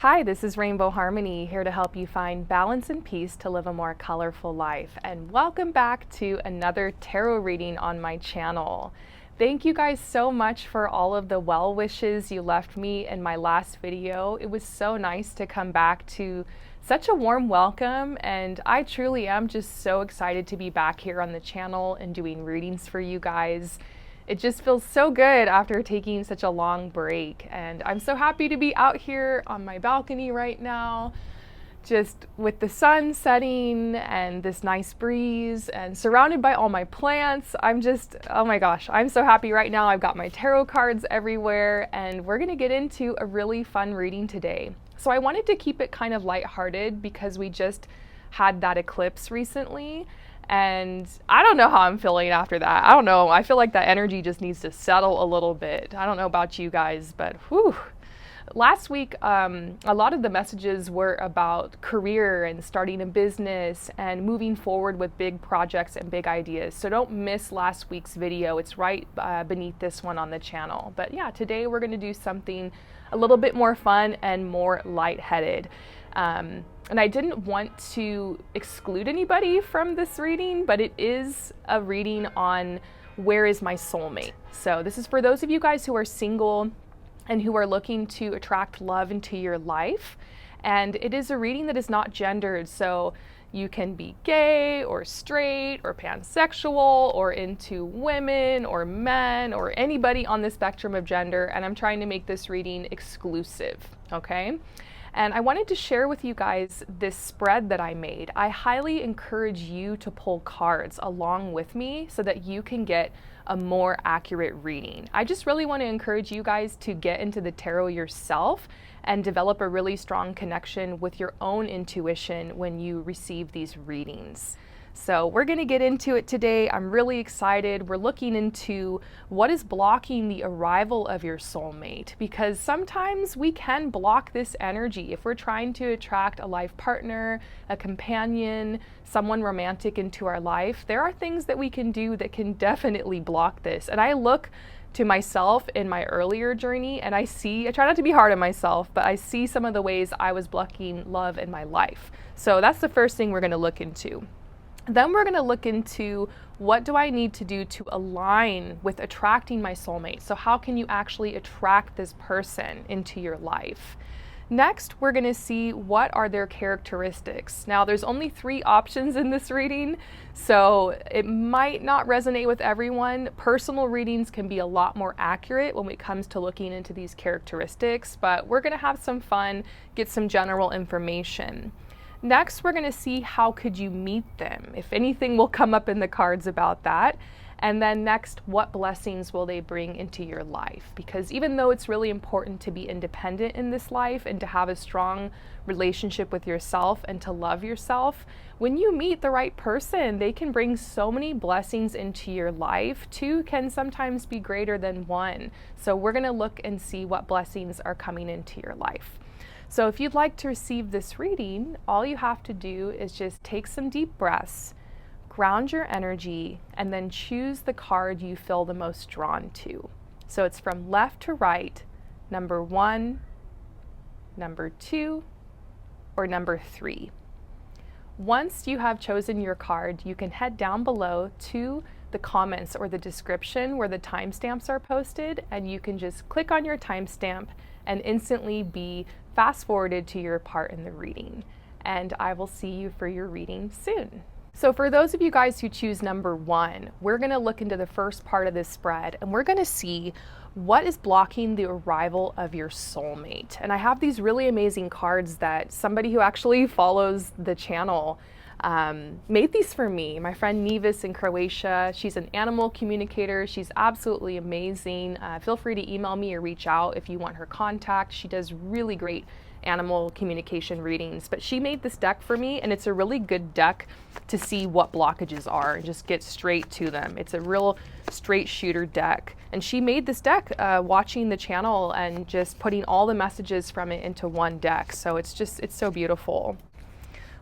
Hi, this is Rainbow Harmony, here to help you find balance and peace to live a more colorful life. And welcome back to another tarot reading on my channel. Thank you guys so much for all of the well wishes you left me in my last video. It was so nice to come back to such a warm welcome, and I truly am just so excited to be back here on the channel and doing readings for you guys. It just feels so good after taking such a long break, and I'm so happy to be out here on my balcony right now, just with the sun setting and this nice breeze and surrounded by all my plants. I'm just, oh my gosh, I'm so happy right now. I've got my tarot cards everywhere, and we're gonna get into a really fun reading today. So I wanted to keep it kind of lighthearted because we just had that eclipse recently. And I don't know how I'm feeling after that. I don't know. I feel like that energy just needs to settle a little bit. I don't know about you guys, but whew. Last week, a lot of the messages were about career and starting a business and moving forward with big projects and big ideas. So don't miss last week's video. It's right beneath this one on the channel. But yeah, today we're going to do something a little bit more fun and more lightheaded. And I didn't want to exclude anybody from this reading, but it is a reading on where is my soulmate. So this is for those of you guys who are single and who are looking to attract love into your life. And it is a reading that is not gendered. So you can be gay or straight or pansexual or into women or men or anybody on the spectrum of gender. And I'm trying to make this reading exclusive, okay? And I wanted to share with you guys this spread that I made. I highly encourage you to pull cards along with me so that you can get a more accurate reading. I just really want to encourage you guys to get into the tarot yourself and develop a really strong connection with your own intuition when you receive these readings. So we're going to get into it today. I'm really excited. We're looking into what is blocking the arrival of your soulmate, because sometimes we can block this energy. If we're trying to attract a life partner, a companion, someone romantic into our life, there are things that we can do that can definitely block this. And I look to myself in my earlier journey and I try not to be hard on myself, but I see some of the ways I was blocking love in my life. So that's the first thing we're going to look into. Then we're going to look into what do I need to do to align with attracting my soulmate. So how can you actually attract this person into your life? Next, we're going to see what are their characteristics. Now, there's only 3 options in this reading, so it might not resonate with everyone. Personal readings can be a lot more accurate when it comes to looking into these characteristics, but we're going to have some fun, get some general information. Next, we're going to see how could you meet them. If anything will come up in the cards about that. And then next, what blessings will they bring into your life? Because even though it's really important to be independent in this life and to have a strong relationship with yourself and to love yourself, when you meet the right person, they can bring so many blessings into your life. 2 can sometimes be greater than 1. So we're going to look and see what blessings are coming into your life. So if you'd like to receive this reading, all you have to do is just take some deep breaths, ground your energy, and then choose the card you feel the most drawn to. So it's from left to right, number 1, number 2, or number 3. Once you have chosen your card, you can head down below to the comments or the description where the timestamps are posted, and you can just click on your timestamp and instantly be fast forwarded to your part in the reading. And I will see you for your reading soon. So for those of you guys who choose number 1, we're going to look into the first part of this spread and we're going to see what is blocking the arrival of your soulmate. And I have these really amazing cards that somebody who actually follows the channel made these for me. My friend Nevis in Croatia, she's an animal communicator. She's absolutely amazing. Feel free to email me or reach out if you want her contact. She does really great animal communication readings, but she made this deck for me, and it's a really good deck to see what blockages are and just get straight to them. It's a real straight shooter deck, and she made this deck watching the channel and just putting all the messages from it into one deck. So it's so beautiful.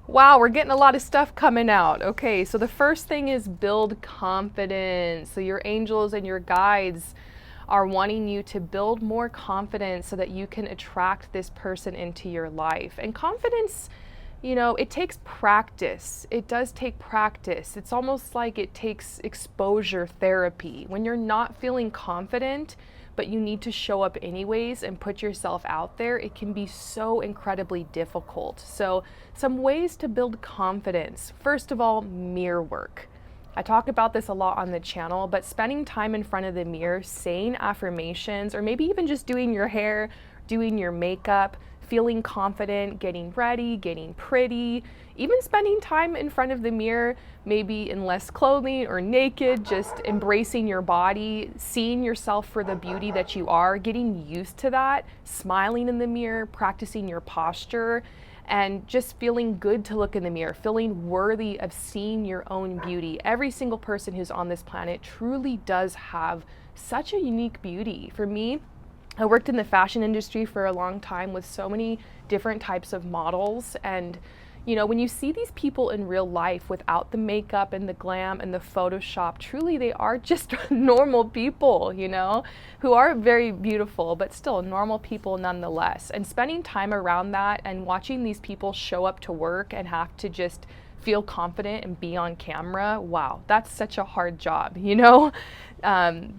Wow, we're getting a lot of stuff coming out. Okay, so the first thing is build confidence. So your angels and your guides are wanting you to build more confidence so that you can attract this person into your life. And confidence, you know, it takes practice. It does take practice. It's almost like it takes exposure therapy. When you're not feeling confident, but you need to show up anyways and put yourself out there, it can be so incredibly difficult. So some ways to build confidence. First of all, mirror work. I talk about this a lot on the channel, but spending time in front of the mirror, saying affirmations, or maybe even just doing your hair, doing your makeup, feeling confident, getting ready, getting pretty, even spending time in front of the mirror, maybe in less clothing or naked, just embracing your body, seeing yourself for the beauty that you are, getting used to that, smiling in the mirror, practicing your posture, and just feeling good to look in the mirror, feeling worthy of seeing your own beauty. Every single person who's on this planet truly does have such a unique beauty. For me, I worked in the fashion industry for a long time with so many different types of models, and you know, when you see these people in real life without the makeup and the glam and the Photoshop, truly they are just normal people, you know, who are very beautiful, but still normal people nonetheless. And spending time around that and watching these people show up to work and have to just feel confident and be on camera, wow, that's such a hard job, you know?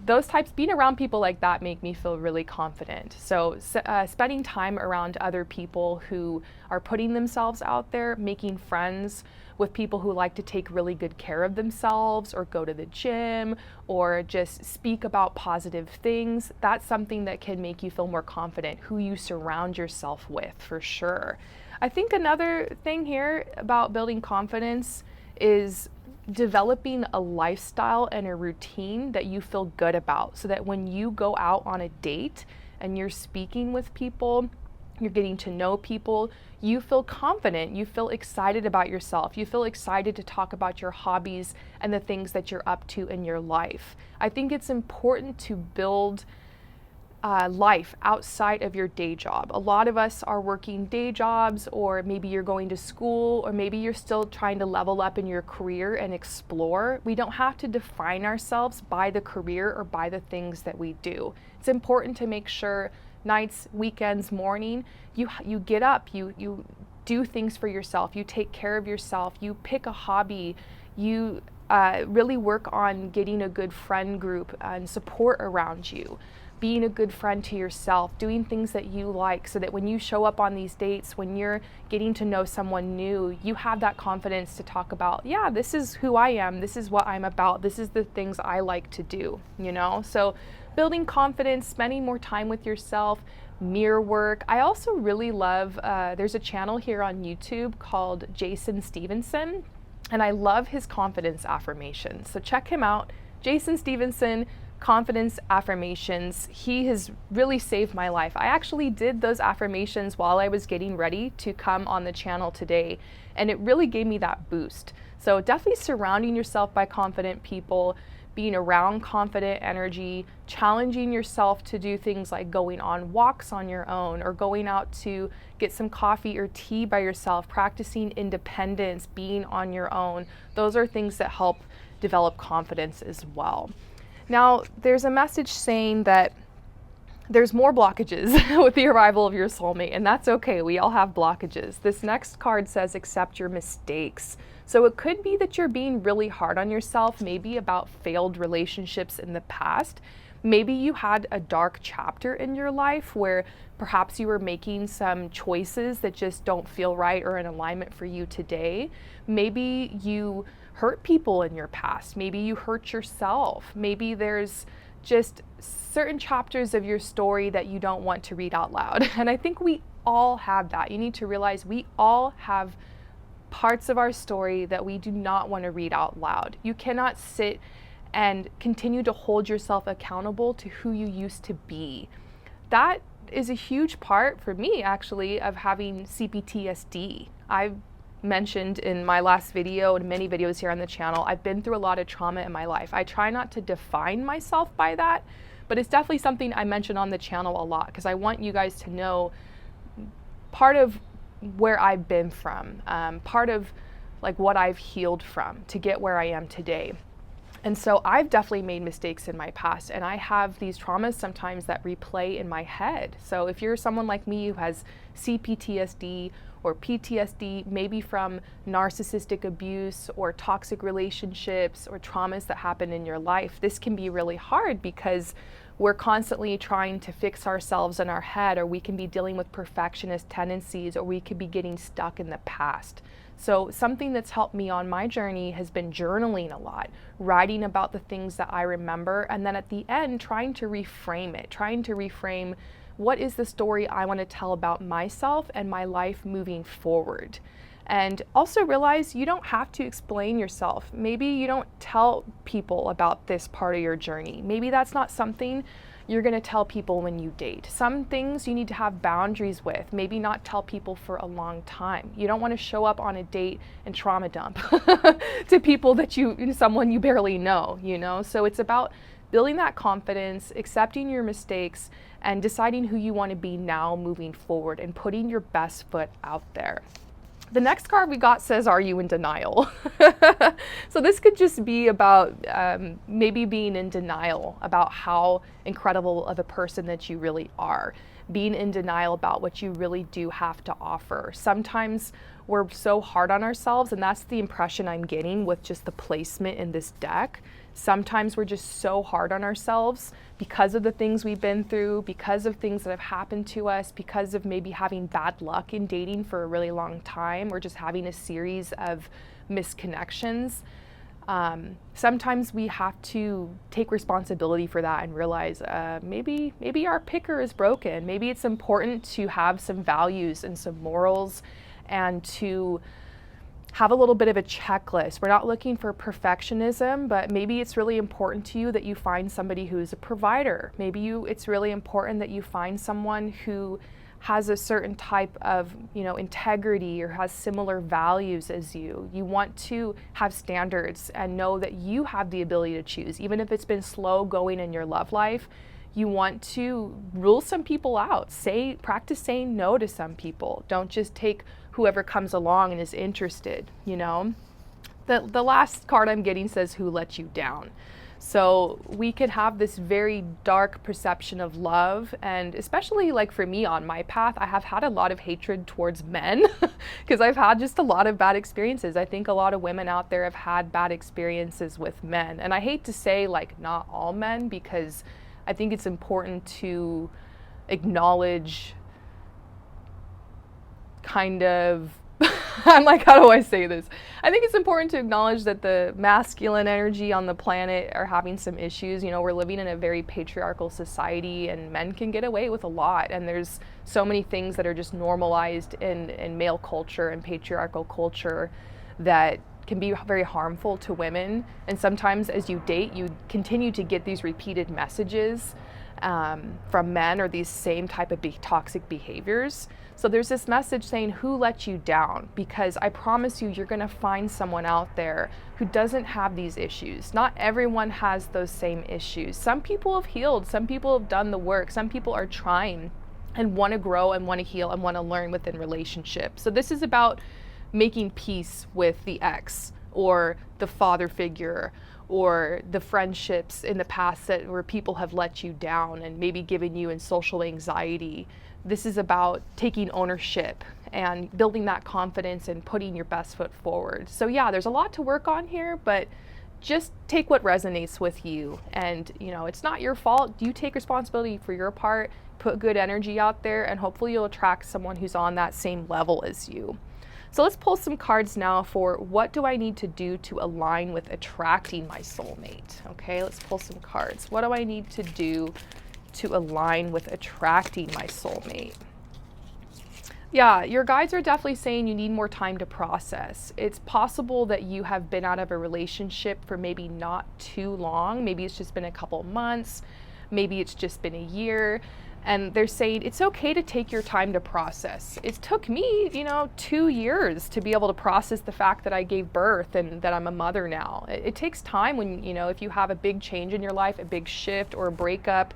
Those types, being around people like that make me feel really confident. So spending time around other people who are putting themselves out there, making friends with people who like to take really good care of themselves or go to the gym or just speak about positive things, that's something that can make you feel more confident, who you surround yourself with, for sure. I think another thing here about building confidence is developing a lifestyle and a routine that you feel good about, so that when you go out on a date and you're speaking with people, you're getting to know people, you feel confident, you feel excited about yourself, you feel excited to talk about your hobbies and the things that you're up to in your life. I think it's important to build life outside of your day job. A lot of us are working day jobs, or maybe you're going to school, or maybe you're still trying to level up in your career and explore. We don't have to define ourselves by the career or by the things that we do. It's important to make sure nights, weekends, morning, you get up, you do things for yourself, you take care of yourself, you pick a hobby, you really work on getting a good friend group and support around you. Being a good friend to yourself, doing things that you like, so that when you show up on these dates, when you're getting to know someone new, you have that confidence to talk about, yeah, this is who I am, this is what I'm about, this is the things I like to do, you know? So building confidence, spending more time with yourself, mirror work. I also really love, there's a channel here on YouTube called Jason Stevenson, and I love his confidence affirmations. So check him out, Jason Stevenson, confidence affirmations. He has really saved my life. I actually did those affirmations while I was getting ready to come on the channel today, and it really gave me that boost. So definitely surrounding yourself by confident people, being around confident energy, challenging yourself to do things like going on walks on your own, or going out to get some coffee or tea by yourself, practicing independence, being on your own. Those are things that help develop confidence as well. Now, there's a message saying that there's more blockages with the arrival of your soulmate, and that's okay. We all have blockages. This next card says accept your mistakes. So it could be that you're being really hard on yourself, maybe about failed relationships in the past. Maybe you had a dark chapter in your life where perhaps you were making some choices that just don't feel right or in alignment for you today. Maybe you hurt people in your past. Maybe you hurt yourself. Maybe there's just certain chapters of your story that you don't want to read out loud. And I think we all have that. You need to realize we all have parts of our story that we do not want to read out loud. You cannot sit and continue to hold yourself accountable to who you used to be. That is a huge part for me, actually, of having CPTSD. I've mentioned in my last video and many videos here on the channel, I've been through a lot of trauma in my life. I try not to define myself by that, but it's definitely something I mention on the channel a lot, because I want you guys to know part of where I've been from, part of like what I've healed from to get where I am today. And so I've definitely made mistakes in my past, and I have these traumas sometimes that replay in my head. So if you're someone like me who has CPTSD or PTSD, maybe from narcissistic abuse or toxic relationships or traumas that happen in your life, this can be really hard because we're constantly trying to fix ourselves in our head, or we can be dealing with perfectionist tendencies, or we could be getting stuck in the past. So something that's helped me on my journey has been journaling a lot, writing about the things that I remember, and then at the end, trying to reframe what is the story I want to tell about myself and my life moving forward. And also realize you don't have to explain yourself. Maybe you don't tell people about this part of your journey. Maybe that's not something you're going to tell people when you date. Some things you need to have boundaries with. Maybe not tell people for a long time. You don't want to show up on a date and trauma dump to people that someone you barely know, So it's about building that confidence, accepting your mistakes, and deciding who you want to be now moving forward and putting your best foot out there. The next card we got says, are you in denial? So this could just be about maybe being in denial about how incredible of a person that you really are. Being in denial about what you really do have to offer. Sometimes we're so hard on ourselves, and that's the impression I'm getting with just the placement in this deck. Sometimes we're just so hard on ourselves because of the things we've been through, because of things that have happened to us, because of maybe having bad luck in dating for a really long time, or just having a series of misconnections. Sometimes we have to take responsibility for that and realize maybe our picker is broken. Maybe it's important to have some values and some morals and to have a little bit of a checklist. We're not looking for perfectionism, but maybe it's really important to you that you find somebody who's a provider. Maybe it's really important that you find someone who has a certain type of, integrity or has similar values as you. You want to have standards and know that you have the ability to choose. Even if it's been slow going in your love life, you want to rule some people out. Practice saying no to some people. Don't just take whoever comes along and is interested, The last card I'm getting says, who let you down? So we could have this very dark perception of love, and especially like for me on my path, I have had a lot of hatred towards men because I've had just a lot of bad experiences. I think a lot of women out there have had bad experiences with men. And I hate to say like not all men, because I think it's important to acknowledge I'm like, how do I say this? I think it's important to acknowledge that the masculine energy on the planet are having some issues. We're living in a very patriarchal society, and men can get away with a lot. And there's so many things that are just normalized in male culture and patriarchal culture that can be very harmful to women. And sometimes as you date, you continue to get these repeated messages from men, or these same type of toxic behaviors. So there's this message saying, who let you down? Because I promise you're going to find someone out there who doesn't have these issues. Not everyone has those same issues. Some people have healed. Some people have done the work. Some people are trying and want to grow and want to heal and want to learn within relationships. So this is about making peace with the ex or the father figure or the friendships in the past where people have let you down and maybe given you in social anxiety. This is about taking ownership and building that confidence and putting your best foot forward. So yeah, there's a lot to work on here, but just take what resonates with you. And it's not your fault. You take responsibility for your part, put good energy out there, and hopefully you'll attract someone who's on that same level as you. So let's pull some cards now for what do I need to do to align with attracting my soulmate. Okay, let's pull some cards. What do I need to do to align with attracting my soulmate? Yeah, your guides are definitely saying you need more time to process. It's possible that you have been out of a relationship for maybe not too long. Maybe it's just been a couple months. Maybe it's just been a year. And they're saying it's okay to take your time to process. It took me, 2 years to be able to process the fact that I gave birth and that I'm a mother now. It takes time when, if you have a big change in your life, a big shift or a breakup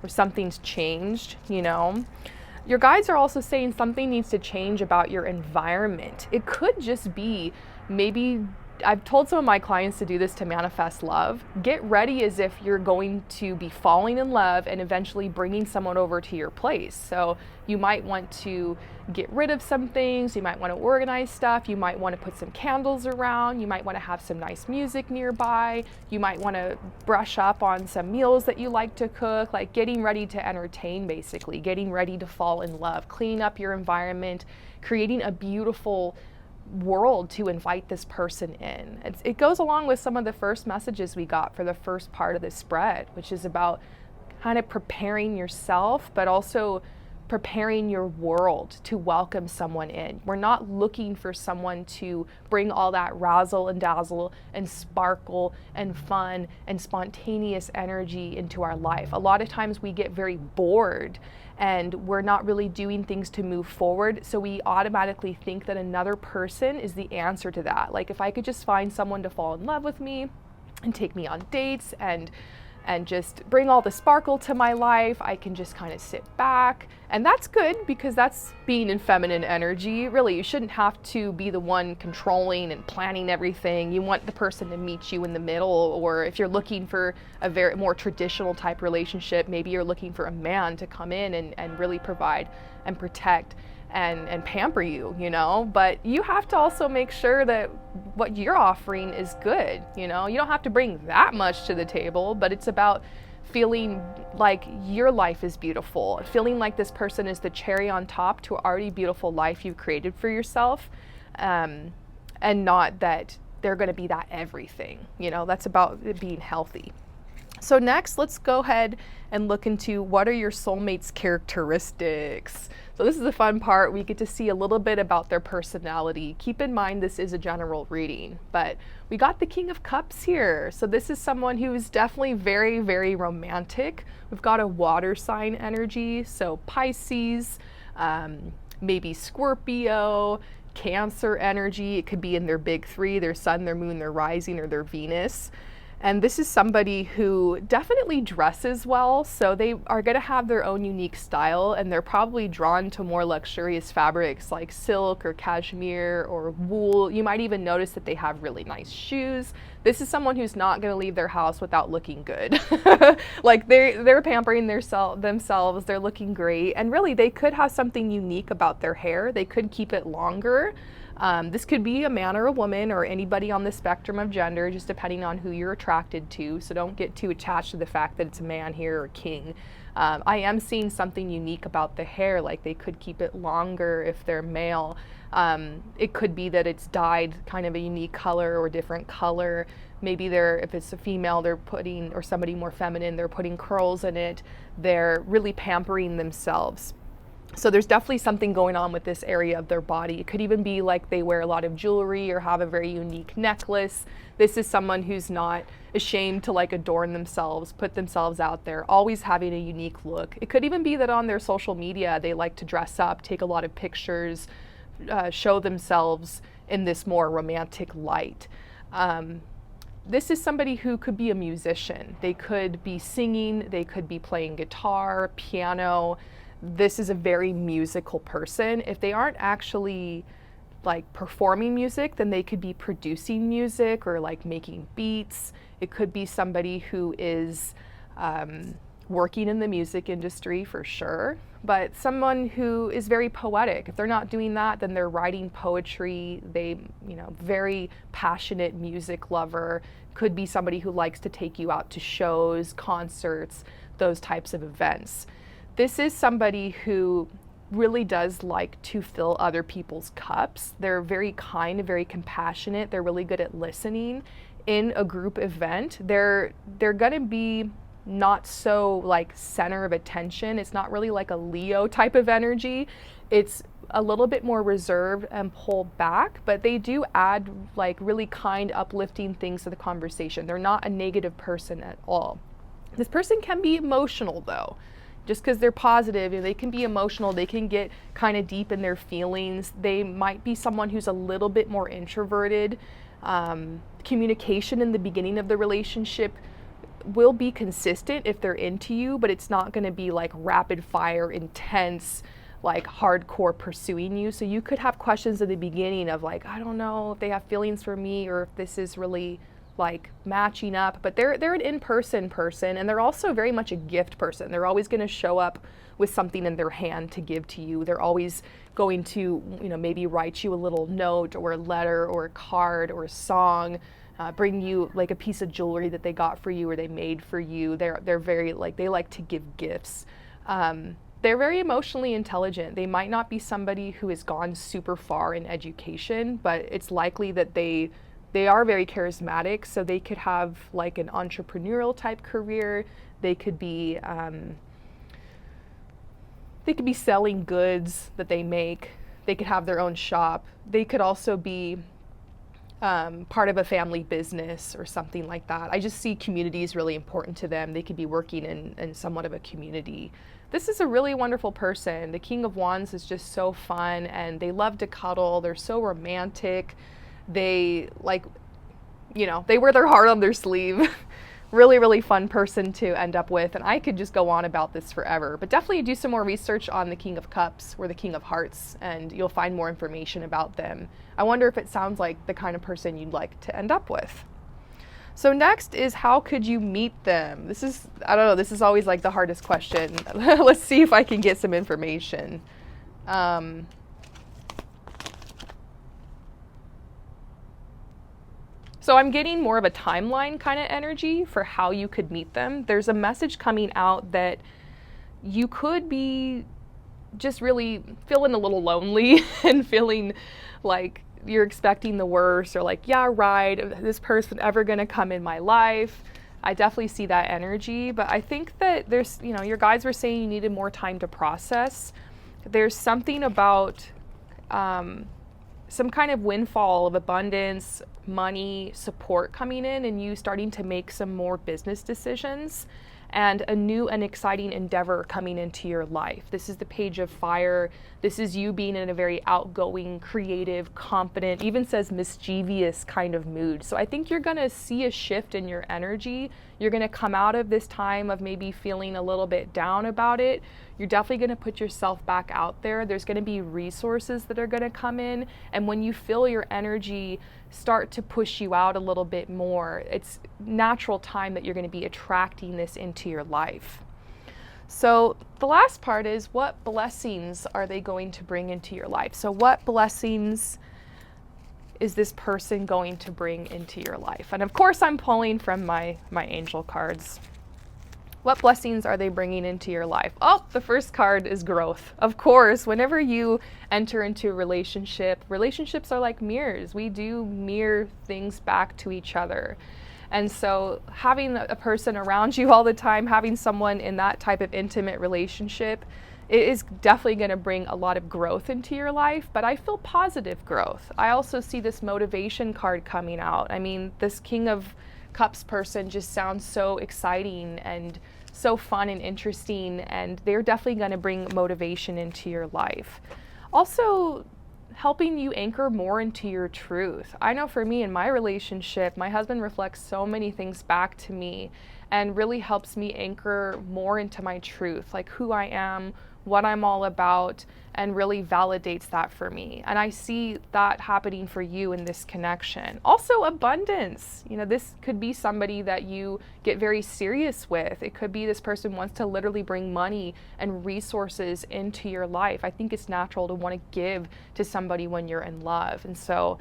or something's changed, Your guides are also saying something needs to change about your environment. It could just be maybe I've told some of my clients to do this to manifest love. Get ready as if you're going to be falling in love and eventually bringing someone over to your place. So you might want to get rid of some things. You might want to organize stuff. You might want to put some candles around. You might want to have some nice music nearby. You might want to brush up on some meals that you like to cook, like getting ready to entertain, basically, getting ready to fall in love, cleaning up your environment, creating a beautiful world to invite this person in. It goes along with some of the first messages we got for the first part of this spread, which is about kind of preparing yourself, but also preparing your world to welcome someone in. We're not looking for someone to bring all that razzle and dazzle and sparkle and fun and spontaneous energy into our life. A lot of times we get very bored and we're not really doing things to move forward, so we automatically think that another person is the answer to that. Like, if I could just find someone to fall in love with me and take me on dates and just bring all the sparkle to my life, I can just kind of sit back. And that's good, because that's being in feminine energy. Really, you shouldn't have to be the one controlling and planning everything. You want the person to meet you in the middle, or if you're looking for a very more traditional type relationship, maybe you're looking for a man to come in and really provide and protect and pamper you, you know, but you have to also make sure that what you're offering is good. You know, you don't have to bring that much to the table, but it's about feeling like your life is beautiful, feeling like this person is the cherry on top to an already beautiful life you've created for yourself, and not that they're going to be that everything. You know, that's about it being healthy. So next, let's go ahead and look into what are your soulmate's characteristics. So this is the fun part. We get to see a little bit about their personality. Keep in mind, this is a general reading, but we got the King of Cups here. So this is someone who is definitely very, very romantic. We've got a water sign energy, so Pisces, maybe Scorpio, Cancer energy. It could be in their big three, their sun, their moon, their rising, or their Venus. And this is somebody who definitely dresses well, so they are going to have their own unique style, and they're probably drawn to more luxurious fabrics like silk or cashmere or wool. You might even notice that they have really nice shoes. This is someone who's not going to leave their house without looking good. Like they're pampering themselves, they're looking great, and really they could have something unique about their hair. They could keep it longer. This could be a man or a woman or anybody on the spectrum of gender, just depending on who you're attracted to. So don't get too attached to the fact that it's a man here or king. I am seeing something unique about the hair, like they could keep it longer if they're male. It could be that it's dyed kind of a unique color or different color. Maybe if it's a female, they're putting, or somebody more feminine, they're putting curls in it. They're really pampering themselves. So there's definitely something going on with this area of their body. It could even be like they wear a lot of jewelry or have a very unique necklace. This is someone who's not ashamed to like adorn themselves, put themselves out there, always having a unique look. It could even be that on their social media, they like to dress up, take a lot of pictures, show themselves in this more romantic light. This is somebody who could be a musician. They could be singing, they could be playing guitar, piano. This is a very musical person. If they aren't actually like performing music, then they could be producing music or like making beats. It could be somebody who is working in the music industry for sure, but someone who is very poetic. If they're not doing that, then they're writing poetry. They, very passionate music lover. Could be somebody who likes to take you out to shows, concerts, those types of events. This is somebody who really does like to fill other people's cups. They're very kind, very compassionate. They're really good at listening. In a group event, they're gonna be not so like center of attention. It's not really like a Leo type of energy. It's a little bit more reserved and pulled back, but they do add like really kind, uplifting things to the conversation. They're not a negative person at all. This person can be emotional though. Just because they're positive, they can be emotional, they can get kind of deep in their feelings. They might be someone who's a little bit more introverted. Communication in the beginning of the relationship will be consistent if they're into you, but it's not going to be like rapid fire, intense, like hardcore pursuing you. So you could have questions at the beginning of like, I don't know if they have feelings for me or if this is really like matching up, but they're an in-person person, and they're also very much a gift person. They're always going to show up with something in their hand to give to you. They're always going to, maybe write you a little note or a letter or a card or a song, bring you like a piece of jewelry that they got for you or they made for you. They're very like, they like to give gifts. They're very emotionally intelligent. They might not be somebody who has gone super far in education, but it's likely that they are very charismatic, so they could have like an entrepreneurial type career. They could be selling goods that they make. They could have their own shop. They could also be part of a family business or something like that. I just see community is really important to them. They could be working in somewhat of a community. This is a really wonderful person. The King of Wands is just so fun, and they love to cuddle. They're so romantic. They they wear their heart on their sleeve. Really, really fun person to end up with. And I could just go on about this forever, but definitely do some more research on the King of Cups or the King of Hearts, and you'll find more information about them. I wonder if it sounds like the kind of person you'd like to end up with. So next is, how could you meet them? This is, I don't know, this is always like the hardest question. Let's see if I can get some information. So I'm getting more of a timeline kind of energy for how you could meet them. There's a message coming out that you could be just really feeling a little lonely and feeling like you're expecting the worst, or like, yeah, right, is this person ever gonna come in my life? I definitely see that energy, but I think that there's, your guides were saying you needed more time to process. There's something about some kind of windfall of abundance, money, support coming in, and you starting to make some more business decisions, and a new and exciting endeavor coming into your life. This is the Page of Fire. This is you being in a very outgoing, creative, confident, even says mischievous kind of mood. So I think you're gonna see a shift in your energy. You're gonna come out of this time of maybe feeling a little bit down about it. You're definitely gonna put yourself back out there. There's gonna be resources that are gonna come in, and when you feel your energy start to push you out a little bit more, it's natural time that you're gonna be attracting this into your life. So the last part is, what blessings are they going to bring into your life? So what blessings is this person going to bring into your life? And of course, I'm pulling from my angel cards. What blessings are they bringing into your life? Oh, the first card is growth. Of course, whenever you enter into a relationship, relationships are like mirrors. We do mirror things back to each other. And so having a person around you all the time, having someone in that type of intimate relationship, it is definitely going to bring a lot of growth into your life, but I feel positive growth. I also see this motivation card coming out. I mean, this King of Cups person just sounds so exciting and so fun and interesting, and they're definitely going to bring motivation into your life. Also, helping you anchor more into your truth. I know for me in my relationship, my husband reflects so many things back to me and really helps me anchor more into my truth, like who I am, what I'm all about, and really validates that for me. And I see that happening for you in this connection. Also, abundance. This could be somebody that you get very serious with. It could be this person wants to literally bring money and resources into your life. I think it's natural to want to give to somebody when you're in love. And so,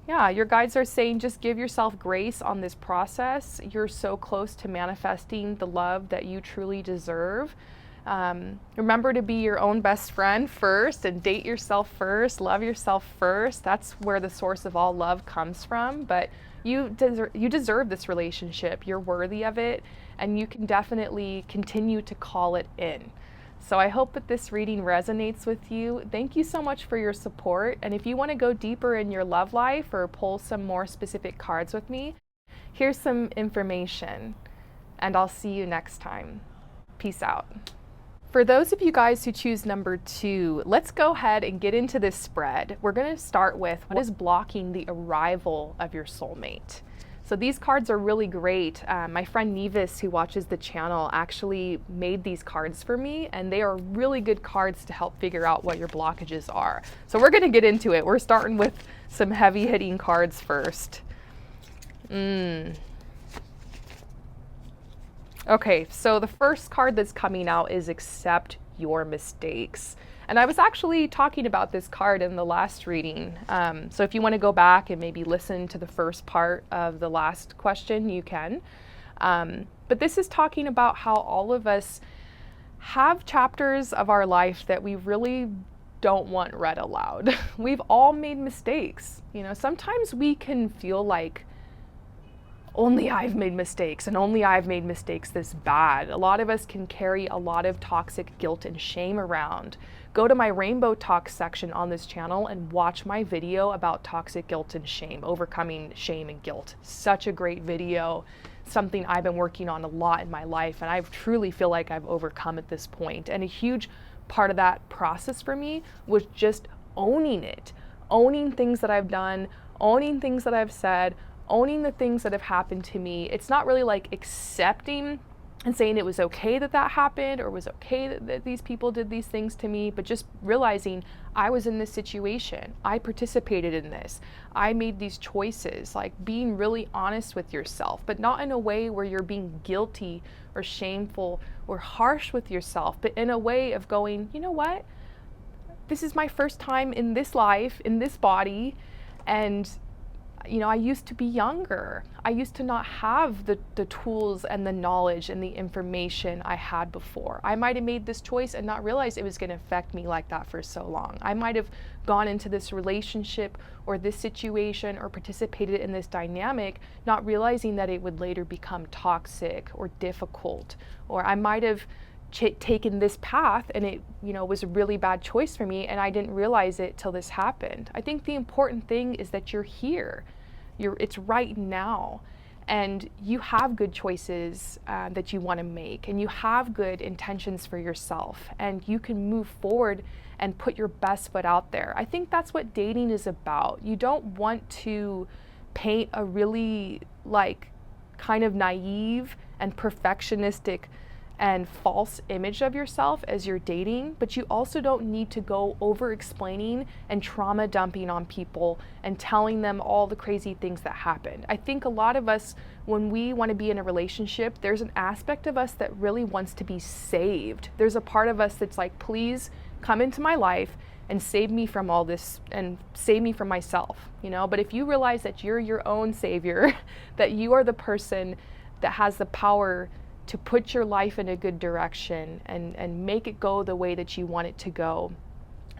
yeah, your guides are saying just give yourself grace on this process. You're so close to manifesting the love that you truly deserve. Remember to be your own best friend first, and date yourself first, love yourself first. That's where the source of all love comes from. But you deserve this relationship. You're worthy of it, and you can definitely continue to call it in. So I hope that this reading resonates with you. Thank you so much for your support. And if you want to go deeper in your love life or pull some more specific cards with me, here's some information, and I'll see you next time. Peace out. For those of you guys who choose number 2, let's go ahead and get into this spread. We're going to start with what is blocking the arrival of your soulmate. So these cards are really great. My friend Nevis, who watches the channel, actually made these cards for me, and they are really good cards to help figure out what your blockages are. So we're going to get into it. We're starting with some heavy hitting cards first. Okay, so the first card that's coming out is Accept Your Mistakes. And I was actually talking about this card in the last reading. So if you want to go back and maybe listen to the first part of the last question, you can. But this is talking about how all of us have chapters of our life that we really don't want read aloud. We've all made mistakes. You know, sometimes we can feel like only I've made mistakes and only I've made mistakes this bad. A lot of us can carry a lot of toxic guilt and shame around. Go to my Rainbow Talk section on this channel and watch my video about toxic guilt and shame, overcoming shame and guilt. Such a great video, something I've been working on a lot in my life, and I truly feel like I've overcome at this point. And a huge part of that process for me was just owning it, owning things that I've done, owning things that I've said, owning the things that have happened to me. It's not really like accepting and saying it was okay that that happened or was okay that these people did these things to me, but just realizing I was in this situation. I participated in this. I made these choices, like being really honest with yourself, but not in a way where you're being guilty or shameful or harsh with yourself, but in a way of going, you know what? This is my first time in this life, in this body, and you know, I used to be younger. I used to not have the tools and the knowledge and the information I had before. I might have made this choice and not realized it was going to affect me like that for so long. I might have gone into this relationship or this situation or participated in this dynamic, not realizing that it would later become toxic or difficult. Or I might have taken this path and it, you know, was a really bad choice for me and I didn't realize it till this happened. I think the important thing is that you're here. It's right now, and you have good choices that you want to make, and you have good intentions for yourself, and you can move forward and put your best foot out there. I think that's what dating is about. You don't want to paint a really like kind of naive and perfectionistic and false image of yourself as you're dating, but you also don't need to go over explaining and trauma dumping on people and telling them all the crazy things that happened. I think a lot of us, when we want to be in a relationship, there's an aspect of us that really wants to be saved. There's a part of us that's like, please come into my life and save me from all this and save me from myself, you know? But if you realize that you're your own savior, that you are the person that has the power to put your life in a good direction and make it go the way that you want it to go,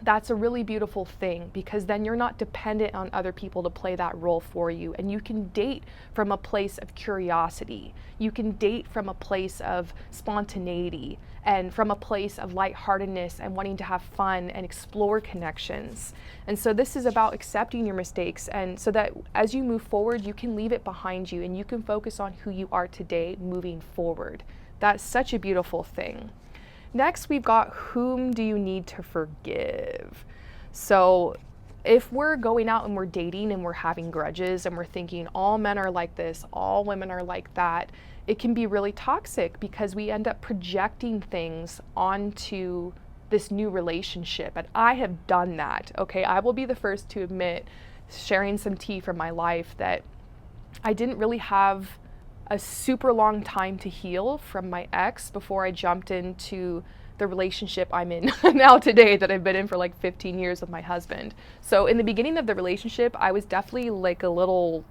that's a really beautiful thing, because then you're not dependent on other people to play that role for you, and you can date from a place of curiosity. You can date from a place of spontaneity and from a place of lightheartedness and wanting to have fun and explore connections. And so this is about accepting your mistakes, and so that as you move forward, you can leave it behind you and you can focus on who you are today moving forward. That's such a beautiful thing. Next, we've got, whom do you need to forgive? So if we're going out and we're dating and we're having grudges and we're thinking all men are like this, all women are like that, it can be really toxic because we end up projecting things onto this new relationship. And I have done that, okay? I will be the first to admit, sharing some tea from my life, that I didn't really have a super long time to heal from my ex before I jumped into the relationship I'm in now today, that I've been in for like 15 years with my husband. So in the beginning of the relationship, I was definitely like a little,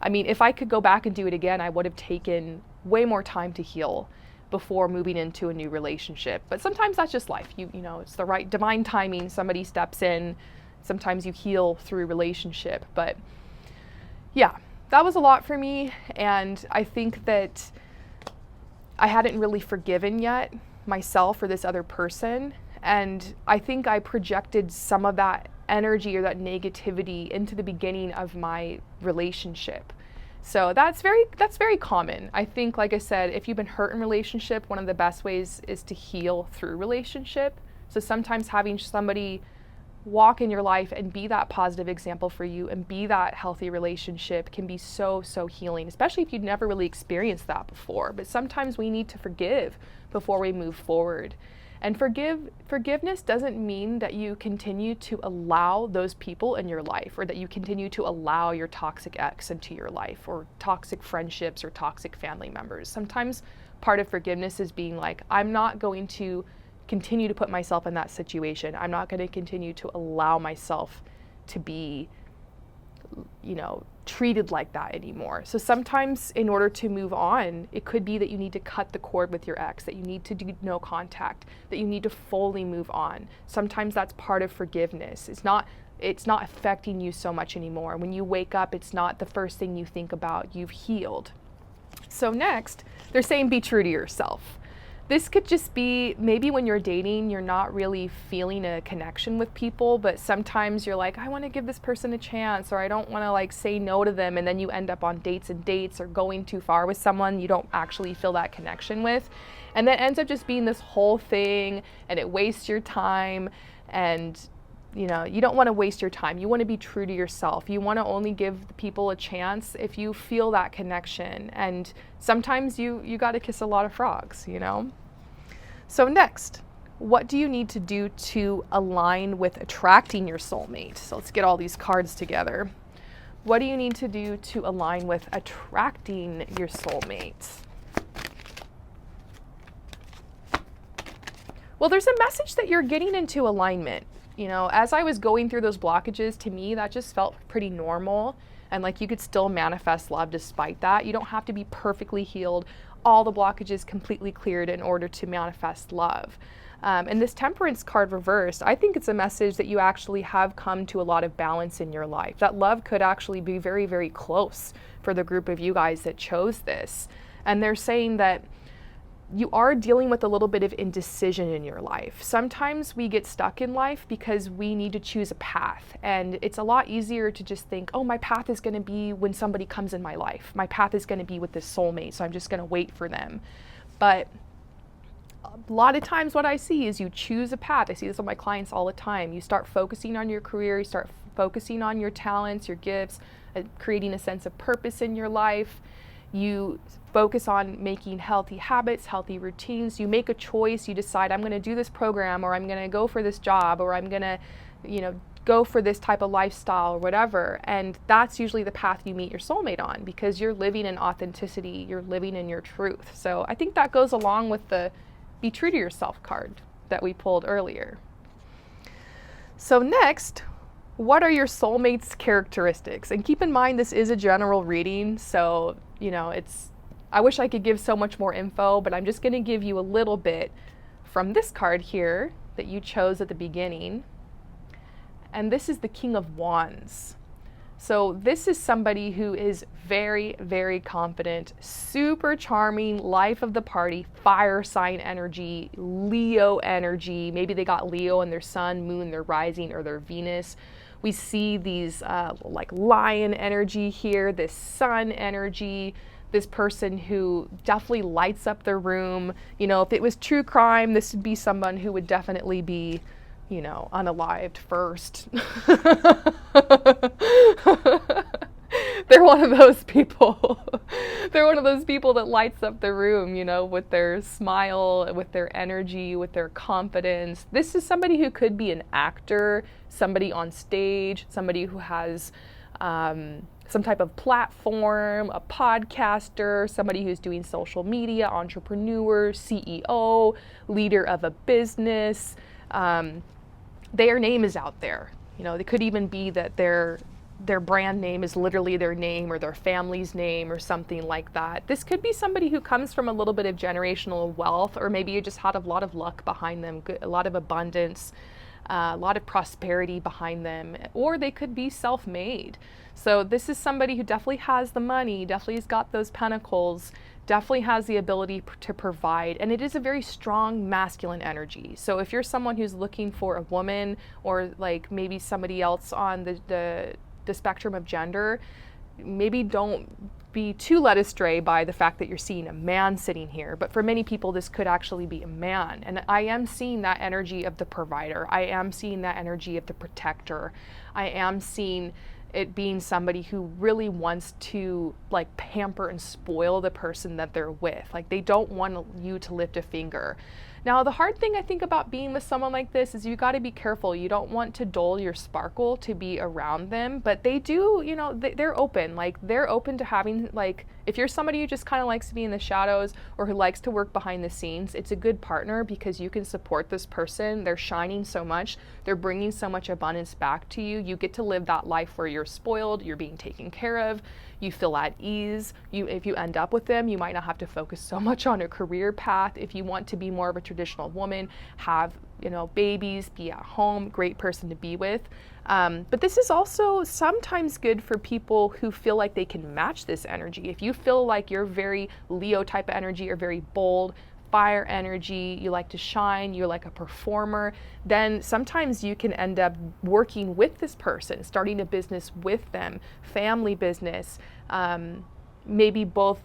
I mean, if I could go back and do it again, I would have taken way more time to heal before moving into a new relationship. But sometimes that's just life. You know, it's the right divine timing. Somebody steps in. Sometimes you heal through relationship. But yeah, that was a lot for me, and I think that I hadn't really forgiven yet myself or this other person, and I think I projected some of that energy or that negativity into the beginning of my relationship. So that's very common. I think, like I said, if you've been hurt in relationship, one of the best ways is to heal through relationship. So sometimes having somebody walk in your life and be that positive example for you and be that healthy relationship can be so, so healing, especially if you'd never really experienced that before. But sometimes we need to forgive before we move forward. And forgiveness doesn't mean that you continue to allow those people in your life, or that you continue to allow your toxic ex into your life, or toxic friendships or toxic family members. Sometimes part of forgiveness is being like, I'm not going to continue to put myself in that situation. I'm not going to continue to allow myself to be, treated like that anymore. So sometimes in order to move on, it could be that you need to cut the cord with your ex, that you need to do no contact, that you need to fully move on. Sometimes that's part of forgiveness. It's not affecting you so much anymore. When you wake up, it's not the first thing you think about. You've healed. So next, they're saying be true to yourself. This could just be maybe when you're dating, you're not really feeling a connection with people, but sometimes you're like, I want to give this person a chance, or I don't want to say no to them. And then you end up on dates and dates, or going too far with someone you don't actually feel that connection with. And that ends up just being this whole thing, and it wastes your time. And you don't want to waste your time. You want to be true to yourself. You want to only give the people a chance if you feel that connection. And sometimes you got to kiss a lot of frogs, So next, what do you need to do to align with attracting your soulmate? So let's get all these cards together. What do you need to do to align with attracting your soulmate? Well, there's a message that you're getting into alignment. As I was going through those blockages, to me, that just felt pretty normal. And you could still manifest love despite that. You don't have to be perfectly healed, all the blockages completely cleared in order to manifest love. And this Temperance card reversed, I think it's a message that you actually have come to a lot of balance in your life. That love could actually be very, very close for the group of you guys that chose this. And they're saying that you are dealing with a little bit of indecision in your life. Sometimes we get stuck in life because we need to choose a path. And it's a lot easier to just think, oh, my path is going to be when somebody comes in my life. My path is going to be with this soulmate, so I'm just going to wait for them. But a lot of times what I see is you choose a path. I see this with my clients all the time. You start focusing on your career, you start focusing on your talents, your gifts, creating a sense of purpose in your life. You focus on making healthy habits, healthy routines. You make a choice. You decide, I'm going to do this program, or I'm going to go for this job, or I'm going to, go for this type of lifestyle or whatever. And that's usually the path you meet your soulmate on, because you're living in authenticity. You're living in your truth. So I think that goes along with the be true to yourself card that we pulled earlier. So next, what are your soulmate's characteristics? And keep in mind, this is a general reading, so I wish I could give so much more info, but I'm just going to give you a little bit from this card here that you chose at the beginning. And this is the King of Wands. So this is somebody who is very, very confident, super charming, life of the party, fire sign energy, Leo energy. Maybe they got Leo in their sun, moon, their rising, or their Venus. We see these lion energy here, this sun energy, this person who definitely lights up the room. If it was true crime, this would be someone who would definitely be, unalived first. They're one of those people. They're one of those people that lights up the room, with their smile, with their energy, with their confidence. This is somebody who could be an actor, somebody on stage, somebody who has some type of platform, a podcaster, somebody who's doing social media, entrepreneur, CEO, leader of a business. Their name is out there. It could even be that their brand name is literally their name, or their family's name, or something like that. This could be somebody who comes from a little bit of generational wealth, or maybe you just had a lot of luck behind them, a lot of abundance, a lot of prosperity behind them, or they could be self-made. So this is somebody who definitely has the money, definitely has got those pentacles, definitely has the ability to provide, and it is a very strong masculine energy. So if you're someone who's looking for a woman, or maybe somebody else on the spectrum of gender, maybe don't be too led astray by the fact that you're seeing a man sitting here, but for many people this could actually be a man. And I am seeing that energy of the provider. I am seeing that energy of the protector. I am seeing it being somebody who really wants to like pamper and spoil the person that they're with. Like they don't want you to lift a finger. Now, the hard thing I think about being with someone like this is you got to be careful. You don't want to dull your sparkle to be around them, but they do, you know, they're open. Like they're open to having, like, if you're somebody who just kind of likes to be in the shadows or who likes to work behind the scenes, it's a good partner because you can support this person. They're shining so much. They're bringing so much abundance back to you. You get to live that life where you're spoiled, you're being taken care of, you feel at ease. If you end up with them, you might not have to focus so much on a career path. If you want to be more of a traditional woman, have, you know, babies, be at home, great person to be with. But this is also sometimes good for people who feel like they can match this energy. If you feel like you're very Leo type of energy or very bold, fire energy, you like to shine, you're like a performer, then sometimes you can end up working with this person, starting a business with them, family business, maybe both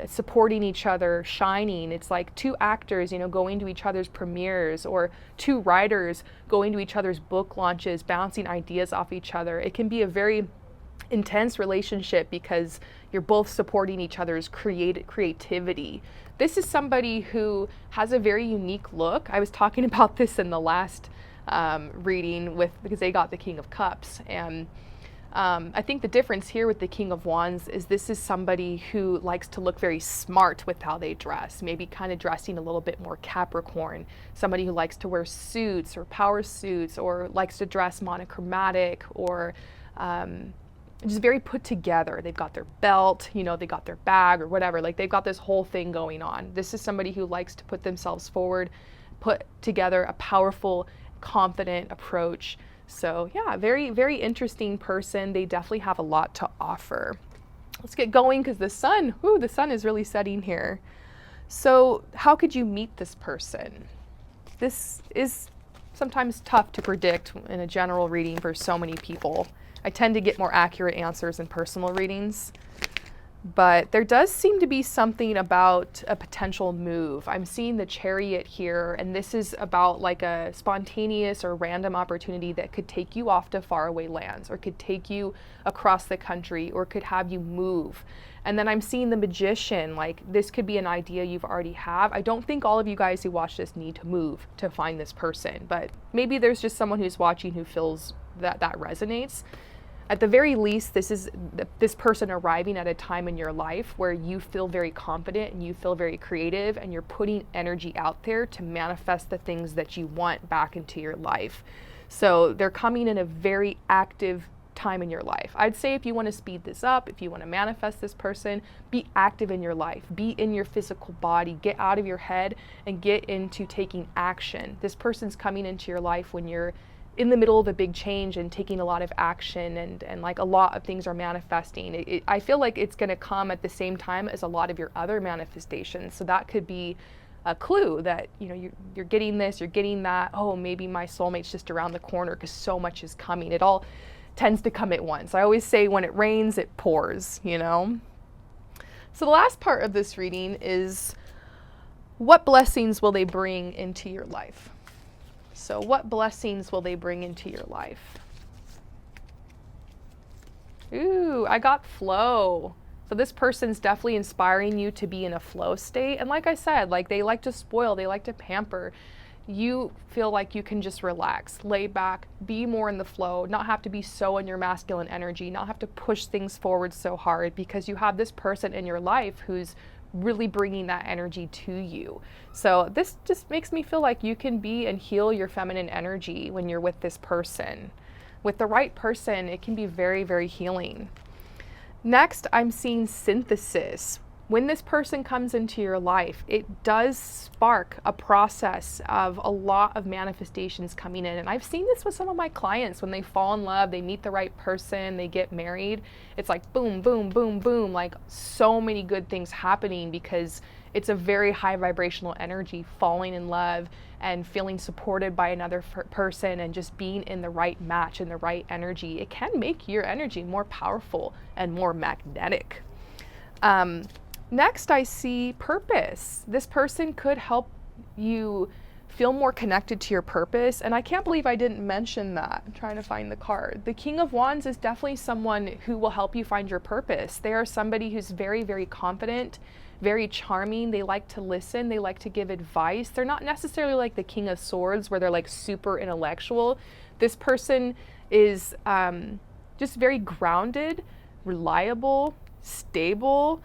supporting each other, shining. It's like two actors, you know, going to each other's premieres, or two writers going to each other's book launches, bouncing ideas off each other. It can be a very intense relationship because you're both supporting each other's creativity. This is somebody who has a very unique look. I was talking about this in the last reading because they got the King of Cups, and I think the difference here with the King of Wands is this is somebody who likes to look very smart with how they dress, maybe kind of dressing a little bit more Capricorn, somebody who likes to wear suits or power suits, or likes to dress monochromatic, or just very put together. They've got their belt, you know, they got their bag or whatever, like they've got this whole thing going on. This is somebody who likes to put themselves forward, put together a powerful, confident approach. So yeah, very, very interesting person. They definitely have a lot to offer. Let's get going because the sun is really setting here. So how could you meet this person? This is sometimes tough to predict in a general reading for so many people. I tend to get more accurate answers in personal readings, but there does seem to be something about a potential move. I'm seeing the Chariot here, and this is about like a spontaneous or random opportunity that could take you off to faraway lands, or could take you across the country, or could have you move. And then I'm seeing the Magician, like this could be an idea you've already have. I don't think all of you guys who watch this need to move to find this person, but maybe there's just someone who's watching who feels that resonates. At the very least, this is this person arriving at a time in your life where you feel very confident and you feel very creative, and you're putting energy out there to manifest the things that you want back into your life. So they're coming in a very active time in your life. I'd say if you want to speed this up, if you want to manifest this person, be active in your life, be in your physical body, get out of your head and get into taking action. This person's coming into your life when you're in the middle of a big change and taking a lot of action, and like a lot of things are manifesting. I feel like it's going to come at the same time as a lot of your other manifestations. So that could be a clue that, you know, you're getting this, you're getting that. Oh, maybe my soulmate's just around the corner because so much is coming. It all tends to come at once. I always say when it rains, it pours, you know? So the last part of this reading is, what blessings will they bring into your life? So what blessings will they bring into your life? Ooh, I got flow. So this person's definitely inspiring you to be in a flow state. And like I said, like they like to spoil, they like to pamper. You feel like you can just relax, lay back, be more in the flow, not have to be so in your masculine energy, not have to push things forward so hard, because you have this person in your life who's really bringing that energy to you. So this just makes me feel like you can be and heal your feminine energy when you're with this person. With the right person, it can be very, very healing. Next, I'm seeing synthesis. When this person comes into your life, it does spark a process of a lot of manifestations coming in. And I've seen this with some of my clients. When they fall in love, they meet the right person, they get married, it's like boom, boom, boom, boom, like so many good things happening, because it's a very high vibrational energy, falling in love and feeling supported by another person and just being in the right match and the right energy. It can make your energy more powerful and more magnetic. Next, I see purpose. This person could help you feel more connected to your purpose. And I can't believe I didn't mention that. I'm trying to find the card. The King of Wands is definitely someone who will help you find your purpose. They are somebody who's very, very confident, very charming. They like to listen. They like to give advice. They're not necessarily like the King of Swords where they're like super intellectual. This person is just very grounded, reliable, stable,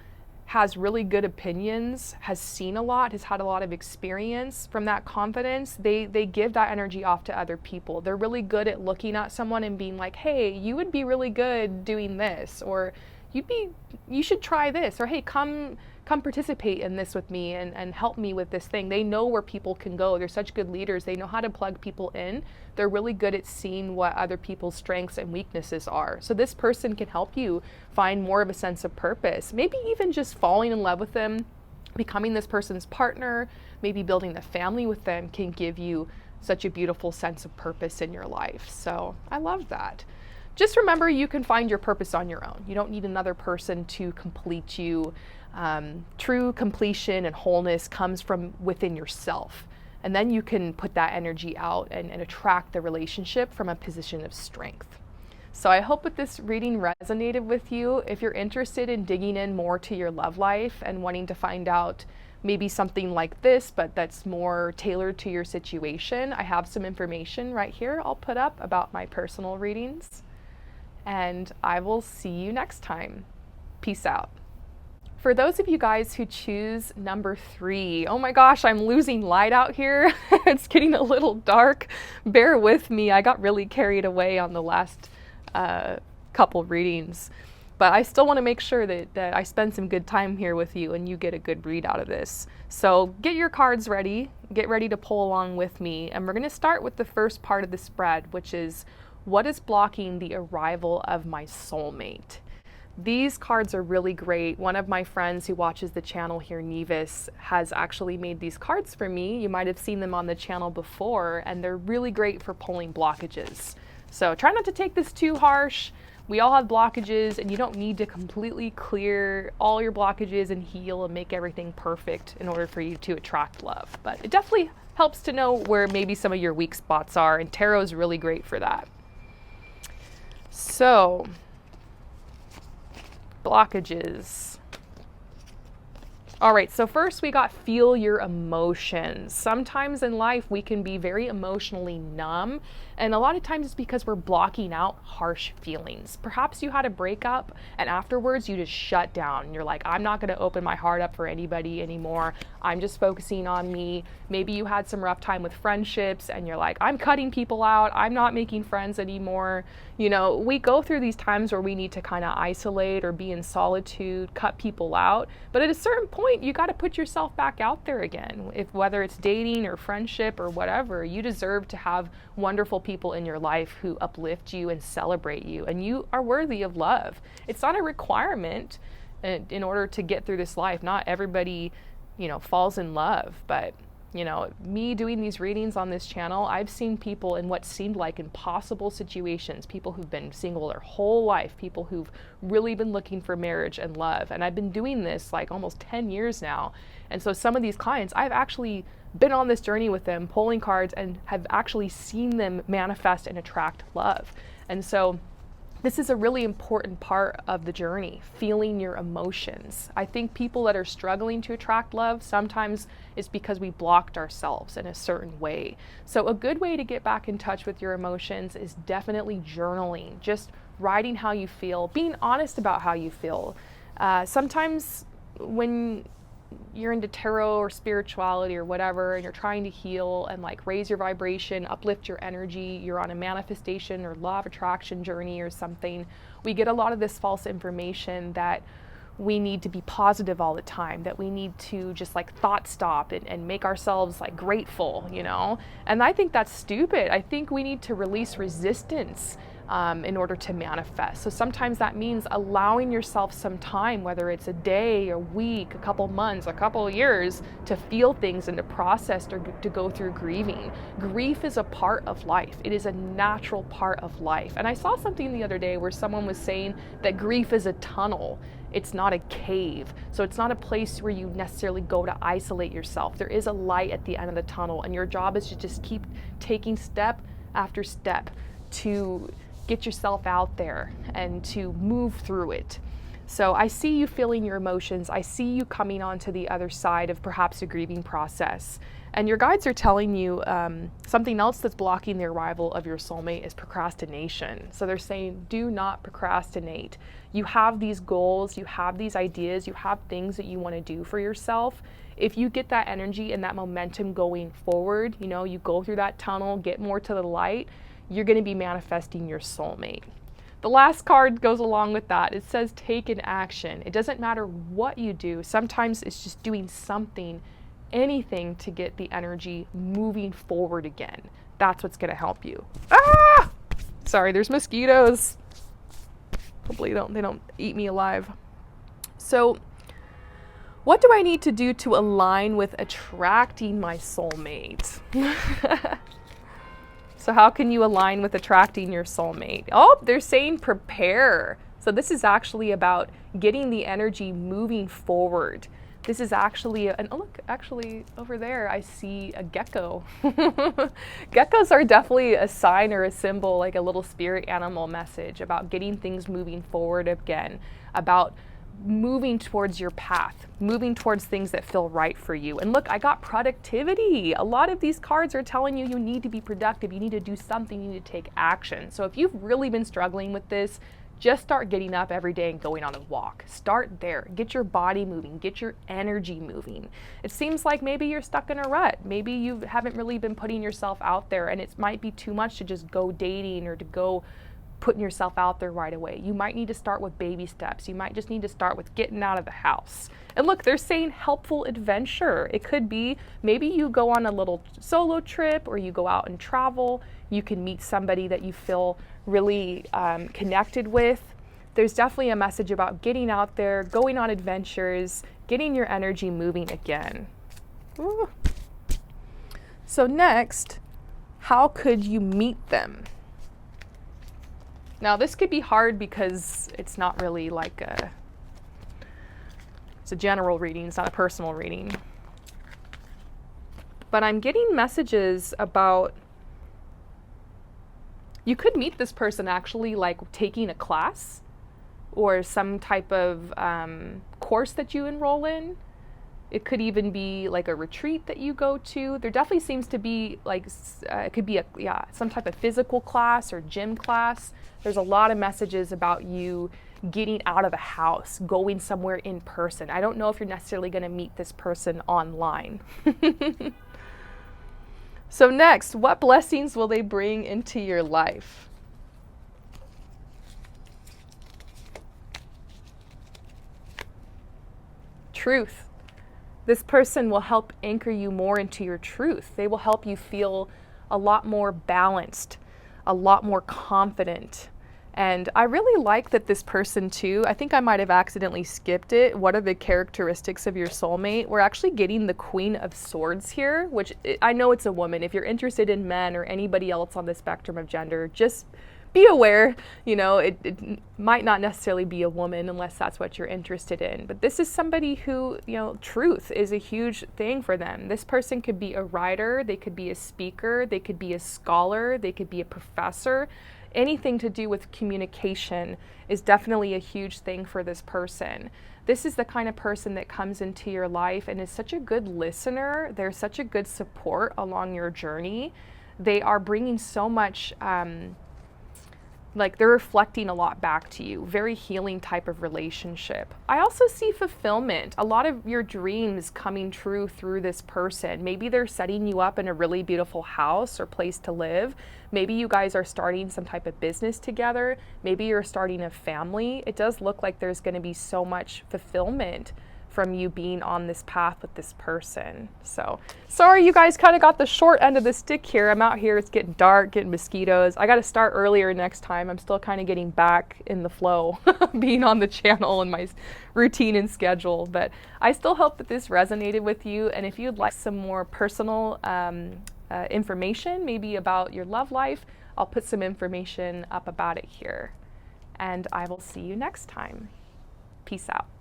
has really good opinions, has seen a lot, has had a lot of experience. From that confidence, they give that energy off to other people. They're really good at looking at someone and being like, hey, you would be really good doing this, or you should try this, or hey, come participate in this with me and help me with this thing. They know where people can go. They're such good leaders. They know how to plug people in. They're really good at seeing what other people's strengths and weaknesses are. So this person can help you find more of a sense of purpose. Maybe even just falling in love with them, becoming this person's partner, maybe building a family with them can give you such a beautiful sense of purpose in your life. So I love that. Just remember, you can find your purpose on your own. You don't need another person to complete you. True completion and wholeness comes from within yourself. And then you can put that energy out and attract the relationship from a position of strength. So I hope that this reading resonated with you. If you're interested in digging in more to your love life and wanting to find out maybe something like this, but that's more tailored to your situation, I have some information right here I'll put up about my personal readings. And I will see you next time. Peace out. For those of you guys who choose number 3, oh my gosh, I'm losing light out here. It's getting a little dark. Bear with me. I got really carried away on the last couple readings. But I still want to make sure that I spend some good time here with you and you get a good read out of this. So get your cards ready. Get ready to pull along with me. And we're going to start with the first part of the spread, which is what is blocking the arrival of my soulmate? These cards are really great. One of my friends who watches the channel here, Nevis, has actually made these cards for me. You might have seen them on the channel before, and they're really great for pulling blockages. So try not to take this too harsh. We all have blockages, and you don't need to completely clear all your blockages and heal and make everything perfect in order for you to attract love. But it definitely helps to know where maybe some of your weak spots are, and tarot is really great for that. So, blockages. All right, so first we got feel your emotions. Sometimes in life we can be very emotionally numb, and a lot of times it's because we're blocking out harsh feelings. Perhaps you had a breakup and afterwards you just shut down. You're like, I'm not going to open my heart up for anybody anymore. I'm just focusing on me. Maybe you had some rough time with friendships and you're like, I'm cutting people out. I'm not making friends anymore. You know, we go through these times where we need to kind of isolate or be in solitude, cut people out. But at a certain point, you got to put yourself back out there again. If whether it's dating or friendship or whatever, you deserve to have wonderful people in your life who uplift you and celebrate you. And you are worthy of love. It's not a requirement in order to get through this life. Not everybody, falls in love, but me doing these readings on this channel, I've seen people in what seemed like impossible situations, people who've been single their whole life, people who've really been looking for marriage and love. And I've been doing this like almost 10 years now. And so some of these clients, I've actually been on this journey with them, pulling cards, and have actually seen them manifest and attract love. And so this is a really important part of the journey, feeling your emotions. I think people that are struggling to attract love, sometimes it's because we blocked ourselves in a certain way. So a good way to get back in touch with your emotions is definitely journaling, just writing how you feel, being honest about how you feel. Sometimes when you're into tarot or spirituality or whatever, and you're trying to heal and like raise your vibration, uplift your energy, you're on a manifestation or law of attraction journey or something, we get a lot of this false information that we need to be positive all the time, that we need to just like thought stop and make ourselves like grateful, And I think that's stupid. I think we need to release resistance in order to manifest. So sometimes that means allowing yourself some time, whether it's a day, a week, a couple months, a couple of years, to feel things and to process or to go through grieving. Grief is a part of life. It is a natural part of life. And I saw something the other day where someone was saying that grief is a tunnel. It's not a cave. So it's not a place where you necessarily go to isolate yourself. There is a light at the end of the tunnel, and your job is to just keep taking step after step to get yourself out there and to move through it. So I see you feeling your emotions. I see you coming onto the other side of perhaps a grieving process. And your guides are telling you something else that's blocking the arrival of your soulmate is procrastination. So they're saying, do not procrastinate. You have these goals, you have these ideas, you have things that you want to do for yourself. If you get that energy and that momentum going forward, you know, you go through that tunnel, get more to the light, you're going to be manifesting your soulmate. The last card goes along with that. It says take an action. It doesn't matter what you do. Sometimes it's just doing something, anything to get the energy moving forward again. That's what's going to help you. Ah! Sorry, there's mosquitoes. Hopefully they don't eat me alive. So what do I need to do to align with attracting my soulmate? So how can you align with attracting your soulmate? Oh, they're saying prepare. So this is actually about getting the energy moving forward. This is actually, oh look, actually over there I see a gecko. Geckos are definitely a sign or a symbol, like a little spirit animal message about getting things moving forward again, about moving towards your path, moving towards things that feel right for you. And look, I got productivity. A lot of these cards are telling you you need to be productive, you need to do something, you need to take action. So if you've really been struggling with this, just start getting up every day and going on a walk. Start there. Get your body moving. Get your energy moving. It seems like maybe you're stuck in a rut. Maybe you haven't really been putting yourself out there, and it might be too much to just go dating or to go putting yourself out there right away. You might need to start with baby steps. You might just need to start with getting out of the house. And look, they're saying helpful adventure. It could be maybe you go on a little solo trip or you go out and travel. You can meet somebody that you feel really connected with. There's definitely a message about getting out there, going on adventures, getting your energy moving again. Ooh. So next, how could you meet them? Now this could be hard because it's not really like it's a general reading, it's not a personal reading. But I'm getting messages about, you could meet this person actually like taking a class or some type of course that you enroll in. It could even be like a retreat that you go to. There definitely seems to be like, it could be some type of physical class or gym class. There's a lot of messages about you getting out of the house, going somewhere in person. I don't know if you're necessarily going to meet this person online. So next, what blessings will they bring into your life? Truth. This person will help anchor you more into your truth. They will help you feel a lot more balanced, a lot more confident. And I really like that this person too, I think I might have accidentally skipped it. What are the characteristics of your soulmate? We're actually getting the Queen of Swords here, which I know it's a woman. If you're interested in men or anybody else on the spectrum of gender, just be aware, you know, it might not necessarily be a woman unless that's what you're interested in. But this is somebody who, you know, truth is a huge thing for them. This person could be a writer, they could be a speaker, they could be a scholar, they could be a professor. Anything to do with communication is definitely a huge thing for this person. This is the kind of person that comes into your life and is such a good listener. They're such a good support along your journey. They are bringing so much, like they're reflecting a lot back to you. Very healing type of relationship. I also see fulfillment. A lot of your dreams coming true through this person. Maybe they're setting you up in a really beautiful house or place to live. Maybe you guys are starting some type of business together. Maybe you're starting a family. It does look like there's going to be so much fulfillment from you being on this path with this person. So sorry you guys kind of got the short end of the stick here. I'm out here, it's getting dark, getting mosquitoes. I got to start earlier next time. I'm still kind of getting back in the flow being on the channel and my routine and schedule, but I still hope that this resonated with you. And if you'd like some more personal information, maybe about your love life, I'll put some information up about it here. And I will see you next time. Peace out.